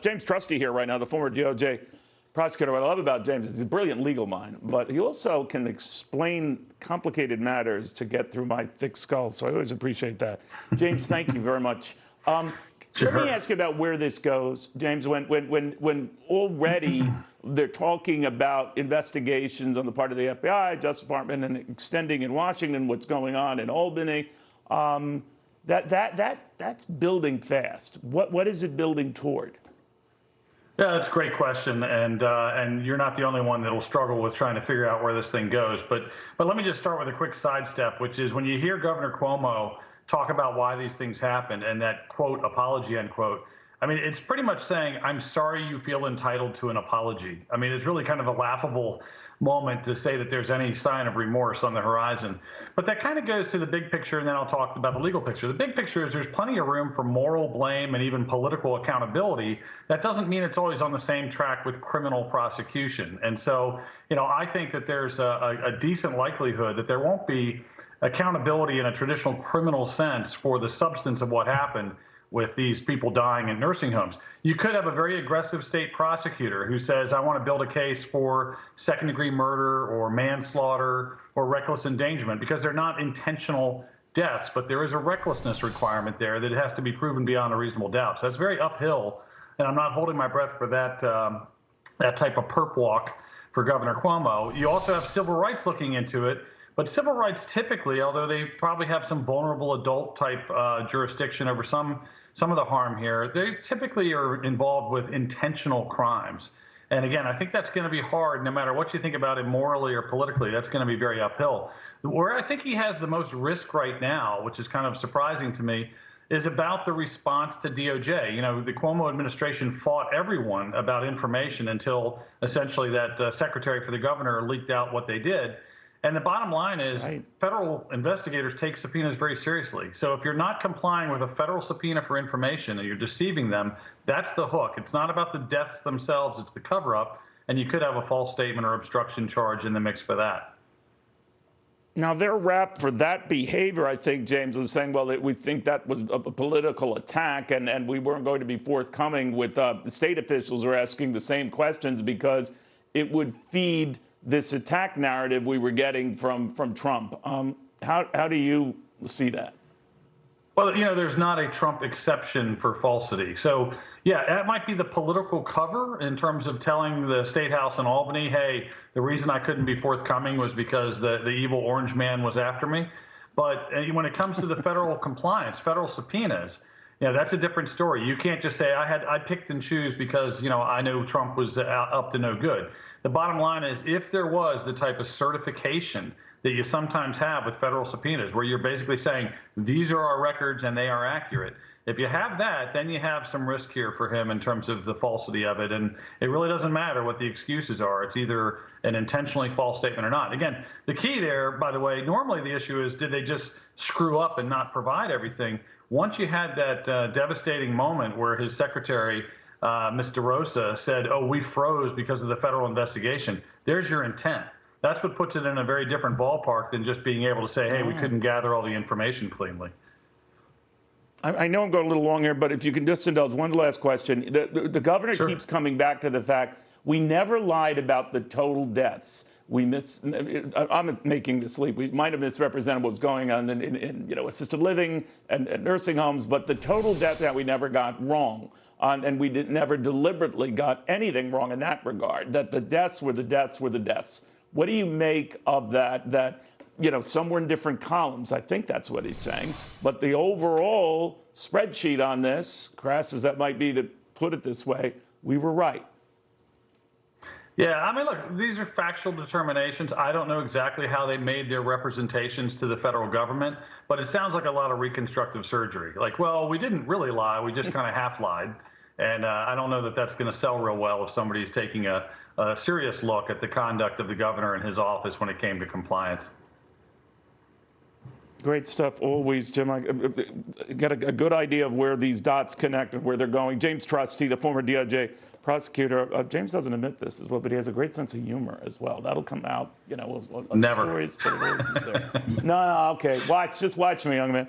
James Trusty here right now, the former DOJ prosecutor. What I love about James is he's a brilliant legal mind, but he also can explain complicated matters to get through my thick skull. So I always appreciate that. James, thank you very much. Sure. Let me ask you about where this goes, James. When already they're talking about investigations on the part of the FBI, Justice Department, and extending in Washington, what's going on in Albany, that's building fast. What is it building toward? Yeah, that's a great question, and you're not the only one that'll struggle with trying to figure out where this thing goes. But let me just start with a quick sidestep, which is when you hear Governor Cuomo talk about why these things happen and that quote apology unquote, I mean, it's pretty much saying, I'm sorry you feel entitled to an apology. I mean, it's really kind of a laughable moment to say that there's any sign of remorse on the horizon. But that kind of goes to the big picture, and then I'll talk about the legal picture. The big picture is there's plenty of room for moral blame and even political accountability. That doesn't mean it's always on the same track with criminal prosecution. And so, I think that there's a decent likelihood that there won't be accountability in a traditional criminal sense for the substance of what happened with these people dying in nursing homes. You could have a very aggressive state prosecutor who says, I want to build a case for second-degree murder or manslaughter or reckless endangerment, because they're not intentional deaths, but there is a recklessness requirement there that has to be proven beyond a reasonable doubt. So that's very uphill, and I'm not holding my breath for that, that type of perp walk for Governor Cuomo. You also have civil rights looking into it. But civil rights typically, although they probably have some vulnerable adult type jurisdiction over some of the harm here, they typically are involved with intentional crimes. And again, I think that's going to be hard no matter what you think about it morally or politically. That's going to be very uphill. Where I think he has the most risk right now, which is kind of surprising to me, is about the response to DOJ. The Cuomo administration fought everyone about information until essentially that secretary for the governor leaked out what they did. And the bottom line is federal investigators take subpoenas very seriously. So if you're not complying with a federal subpoena for information and you're deceiving them, that's the hook. It's not about the deaths themselves, it's the cover-up. And you could have a false statement or obstruction charge in the mix for that. Now, their rap for that behavior, I think, James, was saying, well, we think that was a political attack and we weren't going to be forthcoming with the state officials were asking the same questions because it would feed this attack narrative we were getting from Trump. How do you see that? Well, there's not a Trump exception for falsity. So, yeah, that might be the political cover in terms of telling the State House in Albany, hey, the reason I couldn't be forthcoming was because the evil orange man was after me. But when it comes to the federal compliance, federal subpoenas, that's a different story. You can't just say I picked and choose because, I knew Trump was up to no good. The bottom line is if there was the type of certification that you sometimes have with federal subpoenas where you're basically saying these are our records and they are accurate, if you have that, then you have some risk here for him in terms of the falsity of it. And it really doesn't matter what the excuses are. It's either an intentionally false statement or not. Again, the key there, by the way, normally the issue is did they just screw up and not provide everything? Once you had that devastating moment where his secretary, Ms. DeRosa, said, oh, we froze because of the federal investigation, there's your intent. That's what puts it in a very different ballpark than just being able to say, hey, we couldn't gather all the information cleanly. I know I'm going a little long here, but if you can just indulge one last question. The governor keeps coming back to the fact we never lied about the total deaths. I'm making this leap. We might have misrepresented what was going on in assisted living and nursing homes, but the total death that we never got wrong. And we never deliberately got anything wrong in that regard, that the deaths were the deaths were the deaths. What do you make of that, some were in different columns? I think that's what he's saying. But the overall spreadsheet on this, crass as that might be to put it this way, we were right. Yeah, I mean, look, these are factual determinations. I don't know exactly how they made their representations to the federal government, but it sounds like a lot of reconstructive surgery. Like, well, we didn't really lie. We just kind of half lied. And I don't know that that's going to sell real well if somebody's taking a serious look at the conduct of the governor and his office when it came to compliance. Great stuff always, Jim. I got a good idea of where these dots connect and where they're going. James Trusty, the former DOJ prosecutor. James doesn't admit this as well, but he has a great sense of humor as well. That'll come out, Never. Stories, but it always is there. No, okay. Just watch me, young man.